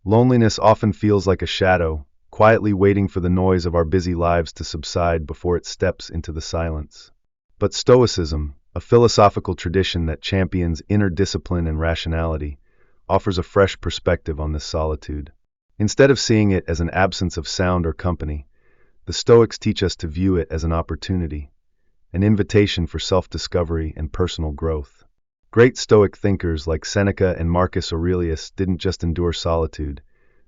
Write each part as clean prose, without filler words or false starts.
Loneliness often feels like a shadow, quietly waiting for the noise of our busy lives to subside before it steps into the silence. But Stoicism, a philosophical tradition that champions inner discipline and rationality, offers a fresh perspective on this solitude. Instead of seeing it as an absence of sound or company, the Stoics teach us to view it as an opportunity, an invitation for self-discovery and personal growth. Great Stoic thinkers like Seneca and Marcus Aurelius didn't just endure solitude,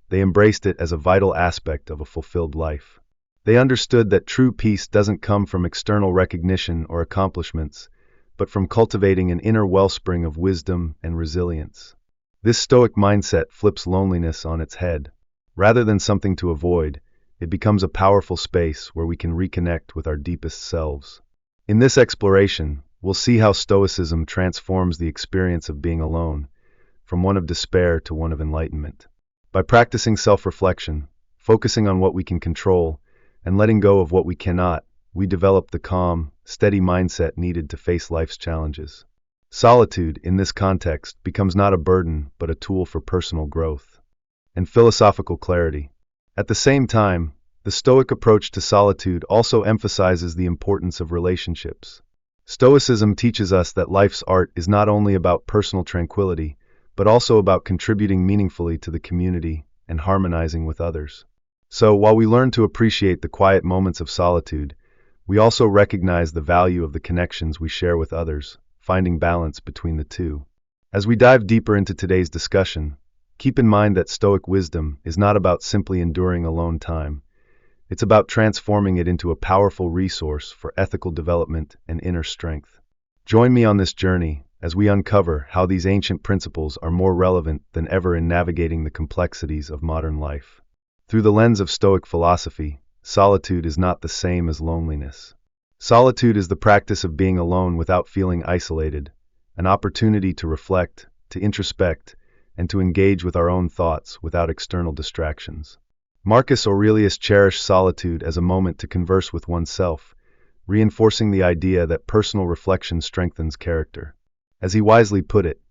they embraced it as a vital aspect of a fulfilled life. They understood that true peace doesn't come from external recognition or accomplishments, but from cultivating an inner wellspring of wisdom and resilience. This Stoic mindset flips loneliness on its head. Rather than something to avoid, it becomes a powerful space where we can reconnect with our deepest selves. In this exploration, we'll see how Stoicism transforms the experience of being alone, from one of despair to one of enlightenment. By practicing self-reflection, focusing on what we can control, and letting go of what we cannot, we develop the calm, steady mindset needed to face life's challenges. Solitude, in this context, becomes not a burden, but a tool for personal growth and philosophical clarity. At the same time, the Stoic approach to solitude also emphasizes the importance of relationships. Stoicism teaches us that life's art is not only about personal tranquility, but also about contributing meaningfully to the community and harmonizing with others. So, while we learn to appreciate the quiet moments of solitude, we also recognize the value of the connections we share with others, finding balance between the two. As we dive deeper into today's discussion, keep in mind that Stoic wisdom is not about simply enduring alone time. It's about transforming it into a powerful resource for ethical development and inner strength. Join me on this journey as we uncover how these ancient principles are more relevant than ever in navigating the complexities of modern life. Through the lens of Stoic philosophy, solitude is not the same as loneliness. Solitude is the practice of being alone without feeling isolated, an opportunity to reflect, to introspect, and to engage with our own thoughts without external distractions. Marcus Aurelius cherished solitude as a moment to converse with oneself, reinforcing the idea that personal reflection strengthens character. As he wisely put it,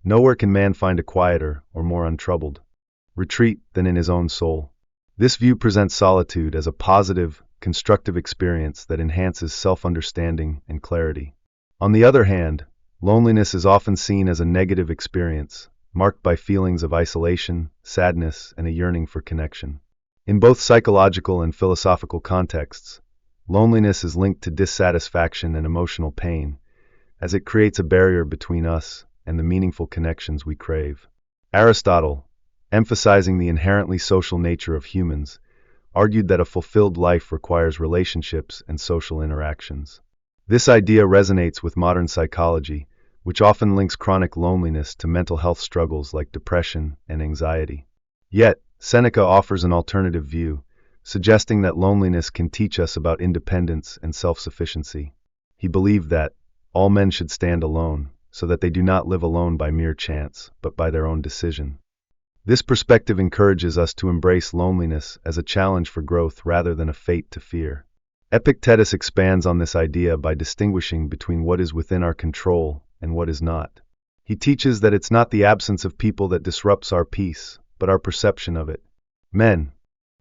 nowhere can man find a quieter or more untroubled retreat than in his own soul. This view presents solitude as a positive, constructive experience that enhances self-understanding and clarity. On the other hand, loneliness is often seen as a negative experience, marked by feelings of isolation, sadness, and a yearning for connection. In both psychological and philosophical contexts, loneliness is linked to dissatisfaction and emotional pain, as it creates a barrier between us and the meaningful connections we crave. Aristotle, emphasizing the inherently social nature of humans, argued that a fulfilled life requires relationships and social interactions. This idea resonates with modern psychology, which often links chronic loneliness to mental health struggles like depression and anxiety. Yet, Seneca offers an alternative view, suggesting that loneliness can teach us about independence and self-sufficiency. He believed that all men should stand alone, so that they do not live alone by mere chance, but by their own decision. This perspective encourages us to embrace loneliness as a challenge for growth rather than a fate to fear. Epictetus expands on this idea by distinguishing between what is within our control and what is not. He teaches that it's not the absence of people that disrupts our peace, but our perception of it. Men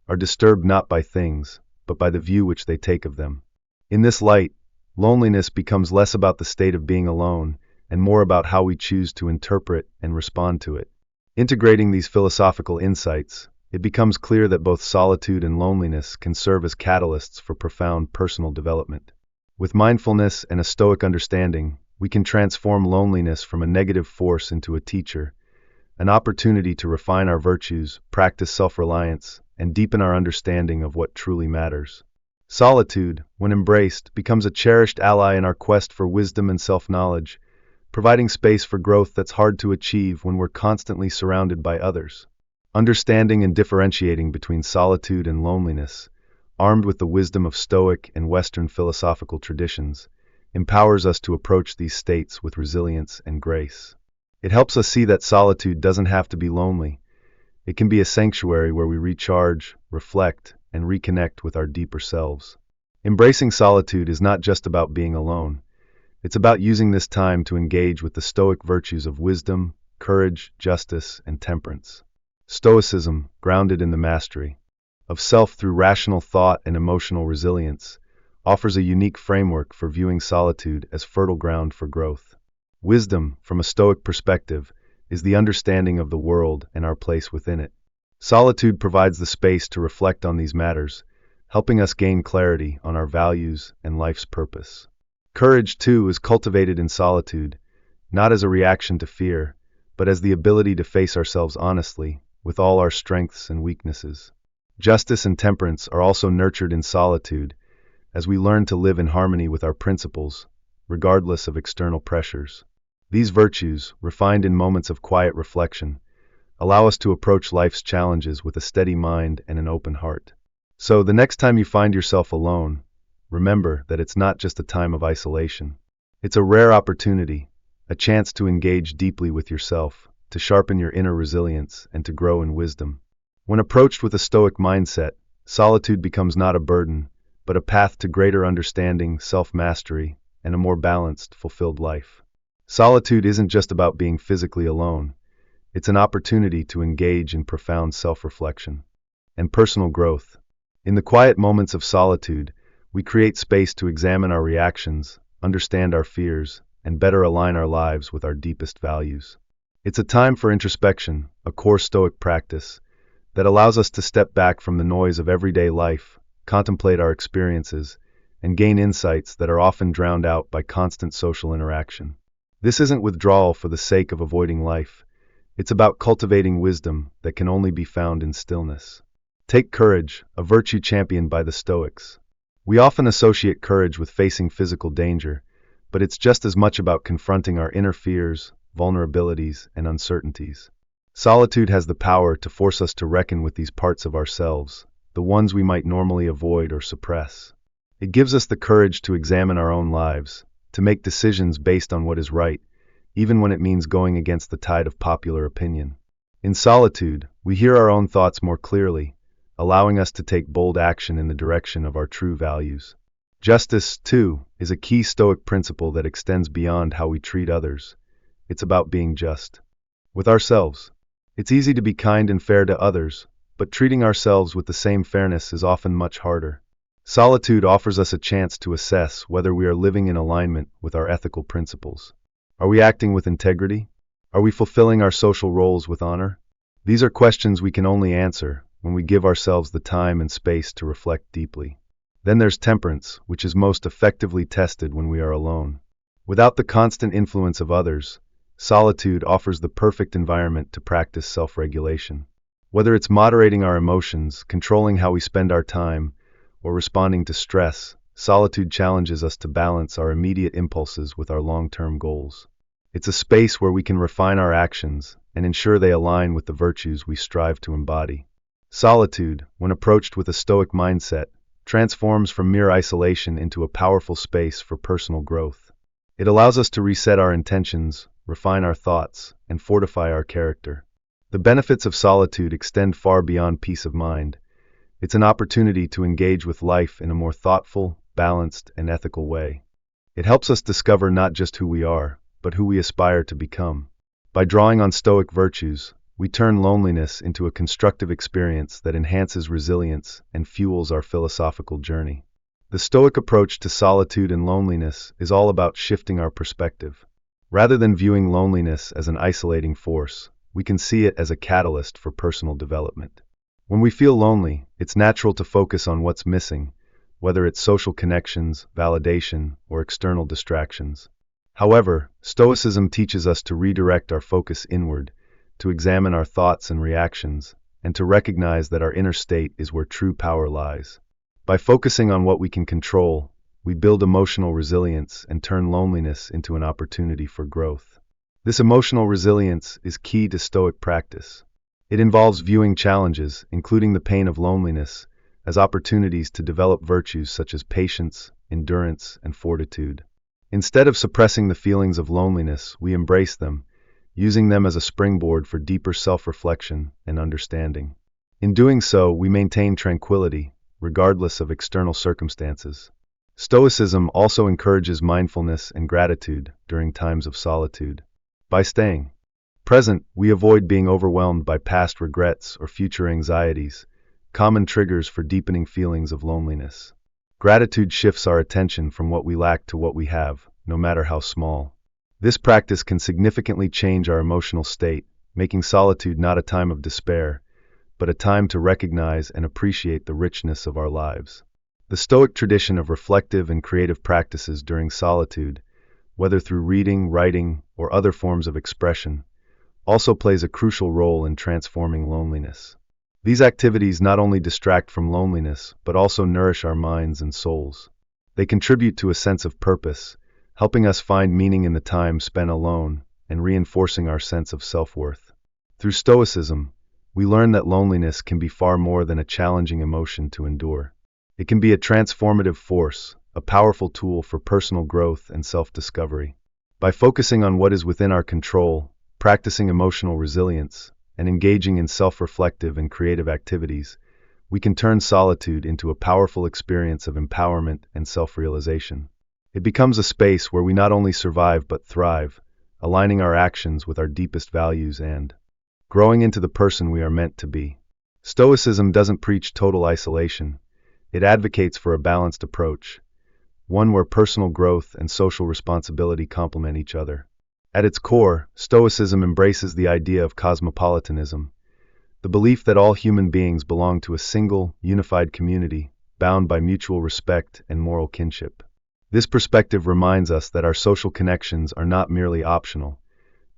are disturbed not by things, but by the view which they take of them. In this light, loneliness becomes less about the state of being alone and more about how we choose to interpret and respond to it. Integrating these philosophical insights, it becomes clear that both solitude and loneliness can serve as catalysts for profound personal development. With mindfulness and a Stoic understanding, we can transform loneliness from a negative force into a teacher, an opportunity to refine our virtues, practice self-reliance, and deepen our understanding of what truly matters. Solitude, when embraced, becomes a cherished ally in our quest for wisdom and self-knowledge, providing space for growth that's hard to achieve when we're constantly surrounded by others. Understanding and differentiating between solitude and loneliness, armed with the wisdom of Stoic and Western philosophical traditions, empowers us to approach these states with resilience and grace. It helps us see that solitude doesn't have to be lonely. It can be a sanctuary where we recharge, reflect, and reconnect with our deeper selves. Embracing solitude is not just about being alone. It's about using this time to engage with the Stoic virtues of wisdom, courage, justice, and temperance. Stoicism, grounded in the mastery of self through rational thought and emotional resilience, offers a unique framework for viewing solitude as fertile ground for growth. Wisdom, from a Stoic perspective, is the understanding of the world and our place within it. Solitude provides the space to reflect on these matters, helping us gain clarity on our values and life's purpose. Courage, too, is cultivated in solitude, not as a reaction to fear, but as the ability to face ourselves honestly, with all our strengths and weaknesses. Justice and temperance are also nurtured in solitude, as we learn to live in harmony with our principles, regardless of external pressures. These virtues, refined in moments of quiet reflection, allow us to approach life's challenges with a steady mind and an open heart. So, the next time you find yourself alone, remember that it's not just a time of isolation. It's a rare opportunity, a chance to engage deeply with yourself, to sharpen your inner resilience, and to grow in wisdom. When approached with a Stoic mindset, solitude becomes not a burden, but a path to greater understanding, self-mastery, and a more balanced, fulfilled life. Solitude isn't just about being physically alone. It's an opportunity to engage in profound self-reflection and personal growth. In the quiet moments of solitude, we create space to examine our reactions, understand our fears, and better align our lives with our deepest values. It's a time for introspection, a core Stoic practice that allows us to step back from the noise of everyday life, contemplate our experiences, and gain insights that are often drowned out by constant social interaction. This isn't withdrawal for the sake of avoiding life. It's about cultivating wisdom that can only be found in stillness. Take courage, a virtue championed by the Stoics. We often associate courage with facing physical danger, but it's just as much about confronting our inner fears, vulnerabilities, and uncertainties. Solitude has the power to force us to reckon with these parts of ourselves, the ones we might normally avoid or suppress. It gives us the courage to examine our own lives, to make decisions based on what is right, even when it means going against the tide of popular opinion. In solitude, we hear our own thoughts more clearly, allowing us to take bold action in the direction of our true values. Justice, too, is a key Stoic principle that extends beyond how we treat others. It's about being just with ourselves. It's easy to be kind and fair to others, but treating ourselves with the same fairness is often much harder. Solitude offers us a chance to assess whether we are living in alignment with our ethical principles. Are we acting with integrity? Are we fulfilling our social roles with honor? These are questions we can only answer when we give ourselves the time and space to reflect deeply. Then there's temperance, which is most effectively tested when we are alone. Without the constant influence of others, solitude offers the perfect environment to practice self-regulation. Whether it's moderating our emotions, controlling how we spend our time, or responding to stress, solitude challenges us to balance our immediate impulses with our long-term goals. It's a space where we can refine our actions and ensure they align with the virtues we strive to embody. Solitude, when approached with a Stoic mindset, transforms from mere isolation into a powerful space for personal growth. It allows us to reset our intentions, refine our thoughts, and fortify our character. The benefits of solitude extend far beyond peace of mind. It's an opportunity to engage with life in a more thoughtful, balanced, and ethical way. It helps us discover not just who we are, but who we aspire to become. By drawing on Stoic virtues, we turn loneliness into a constructive experience that enhances resilience and fuels our philosophical journey. The Stoic approach to solitude and loneliness is all about shifting our perspective. Rather than viewing loneliness as an isolating force, we can see it as a catalyst for personal development. When we feel lonely, it's natural to focus on what's missing, whether it's social connections, validation, or external distractions. However, Stoicism teaches us to redirect our focus inward, to examine our thoughts and reactions, and to recognize that our inner state is where true power lies. By focusing on what we can control, we build emotional resilience and turn loneliness into an opportunity for growth. This emotional resilience is key to Stoic practice. It involves viewing challenges, including the pain of loneliness, as opportunities to develop virtues such as patience, endurance, and fortitude. Instead of suppressing the feelings of loneliness, we embrace them, using them as a springboard for deeper self-reflection and understanding. In doing so, we maintain tranquility, regardless of external circumstances. Stoicism also encourages mindfulness and gratitude during times of solitude. By staying Present, we avoid being overwhelmed by past regrets or future anxieties, common triggers for deepening feelings of loneliness. Gratitude shifts our attention from what we lack to what we have, no matter how small. This practice can significantly change our emotional state, making solitude not a time of despair, but a time to recognize and appreciate the richness of our lives. The Stoic tradition of reflective and creative practices during solitude, whether through reading, writing, or other forms of expression, also plays a crucial role in transforming loneliness. These activities not only distract from loneliness, but also nourish our minds and souls. They contribute to a sense of purpose, helping us find meaning in the time spent alone and reinforcing our sense of self-worth. Through Stoicism, we learn that loneliness can be far more than a challenging emotion to endure. It can be a transformative force, a powerful tool for personal growth and self-discovery. By focusing on what is within our control, practicing emotional resilience, and engaging in self-reflective and creative activities, we can turn solitude into a powerful experience of empowerment and self-realization. It becomes a space where we not only survive but thrive, aligning our actions with our deepest values and growing into the person we are meant to be. Stoicism doesn't preach total isolation. It advocates for a balanced approach, one where personal growth and social responsibility complement each other. At its core, Stoicism embraces the idea of cosmopolitanism, the belief that all human beings belong to a single, unified community, bound by mutual respect and moral kinship. This perspective reminds us that our social connections are not merely optional,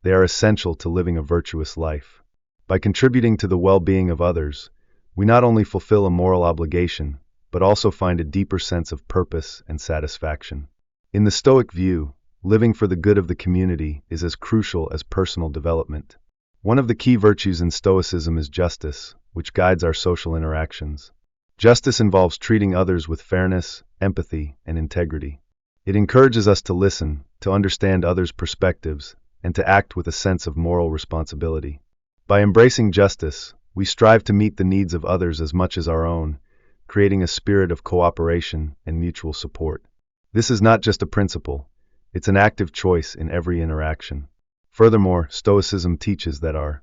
they are essential to living a virtuous life. By contributing to the well-being of others, we not only fulfill a moral obligation, but also find a deeper sense of purpose and satisfaction. In the Stoic view, living for the good of the community is as crucial as personal development. One of the key virtues in Stoicism is justice, which guides our social interactions. Justice involves treating others with fairness, empathy, and integrity. It encourages us to listen, to understand others' perspectives, and to act with a sense of moral responsibility. By embracing justice, we strive to meet the needs of others as much as our own, creating a spirit of cooperation and mutual support. This is not just a principle, it's an active choice in every interaction. Furthermore, Stoicism teaches that our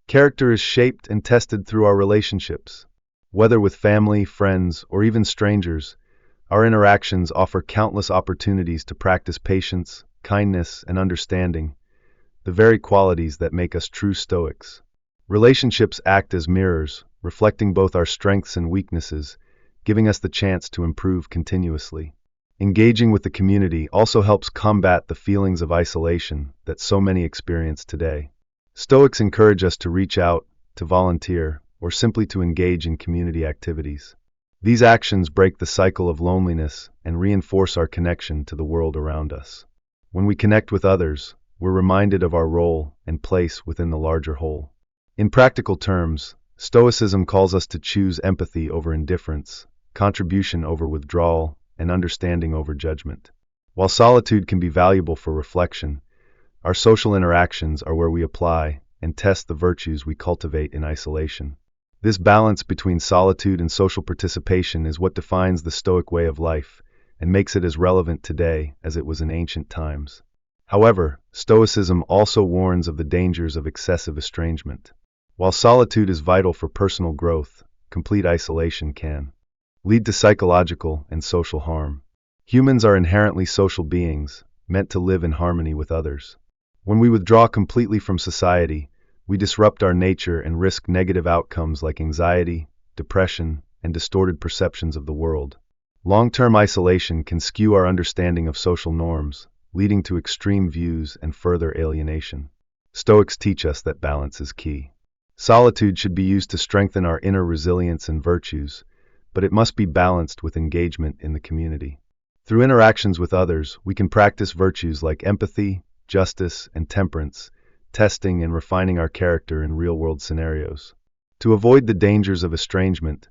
character is shaped and tested through our relationships. Whether with family, friends, or even strangers, our interactions offer countless opportunities to practice patience, kindness, and understanding, the very qualities that make us true Stoics. Relationships act as mirrors, reflecting both our strengths and weaknesses, giving us the chance to improve continuously. Engaging with the community also helps combat the feelings of isolation that so many experience today. Stoics encourage us to reach out, to volunteer, or simply to engage in community activities. These actions break the cycle of loneliness and reinforce our connection to the world around us. When we connect with others, we're reminded of our role and place within the larger whole. In practical terms, Stoicism calls us to choose empathy over indifference, contribution over withdrawal, and understanding over judgment. While solitude can be valuable for reflection, our social interactions are where we apply and test the virtues we cultivate in isolation. This balance between solitude and social participation is what defines the Stoic way of life and makes it as relevant today as it was in ancient times. However, Stoicism also warns of the dangers of excessive estrangement. While solitude is vital for personal growth, complete isolation can lead to psychological and social harm. Humans are inherently social beings, meant to live in harmony with others. When we withdraw completely from society, we disrupt our nature and risk negative outcomes like anxiety, depression, and distorted perceptions of the world. Long-term isolation can skew our understanding of social norms, leading to extreme views and further alienation. Stoics teach us that balance is key. Solitude should be used to strengthen our inner resilience and virtues, but it must be balanced with engagement in the community. Through interactions with others, we can practice virtues like empathy, justice, and temperance, testing and refining our character in real-world scenarios. To avoid the dangers of estrangement,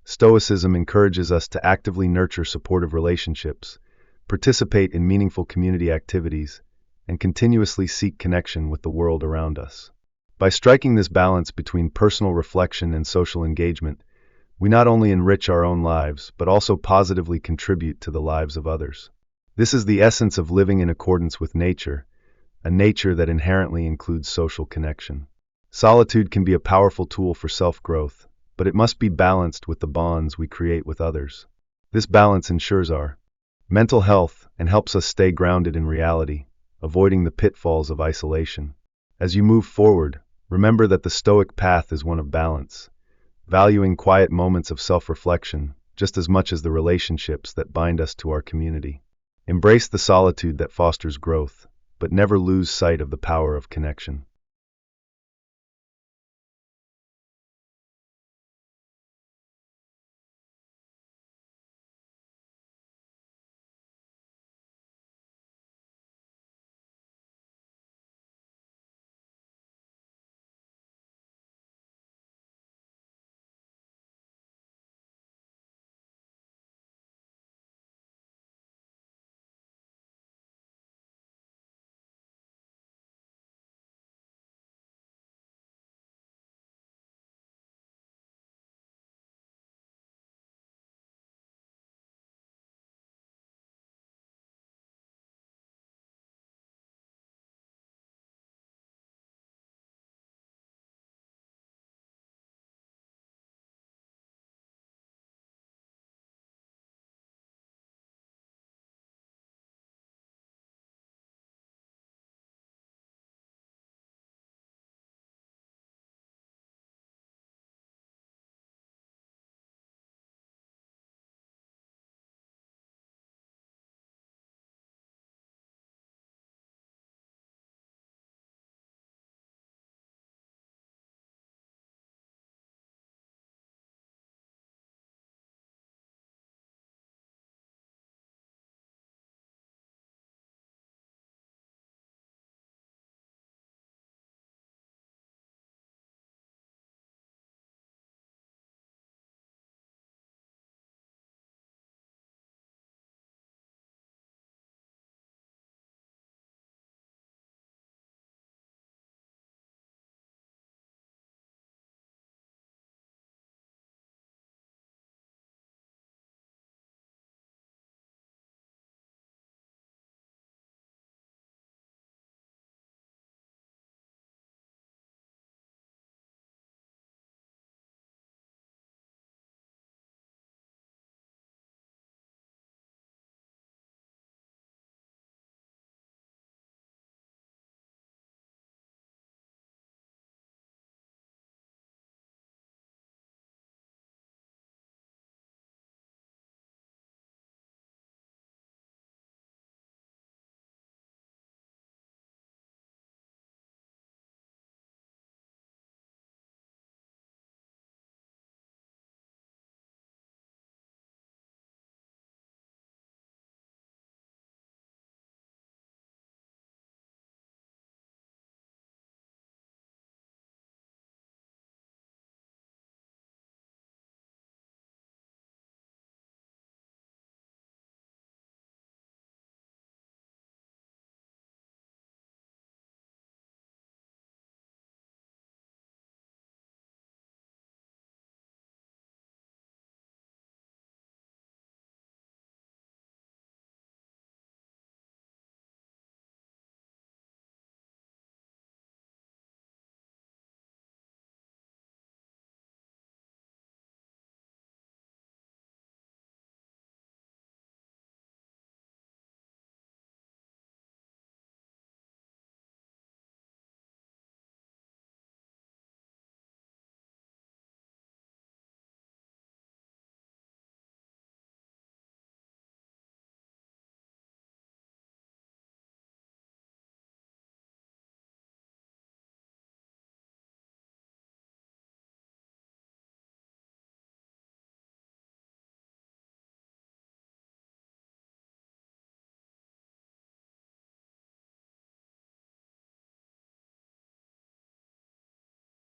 Stoicism encourages us to actively nurture supportive relationships, participate in meaningful community activities, and continuously seek connection with the world around us. By striking this balance between personal reflection and social engagement, we not only enrich our own lives, but also positively contribute to the lives of others. This is the essence of living in accordance with nature, a nature that inherently includes social connection. Solitude can be a powerful tool for self-growth, but it must be balanced with the bonds we create with others. This balance ensures our mental health and helps us stay grounded in reality, avoiding the pitfalls of isolation. As you move forward, remember that the Stoic path is one of balance, valuing quiet moments of self-reflection just as much as the relationships that bind us to our community. Embrace the solitude that fosters growth, but never lose sight of the power of connection.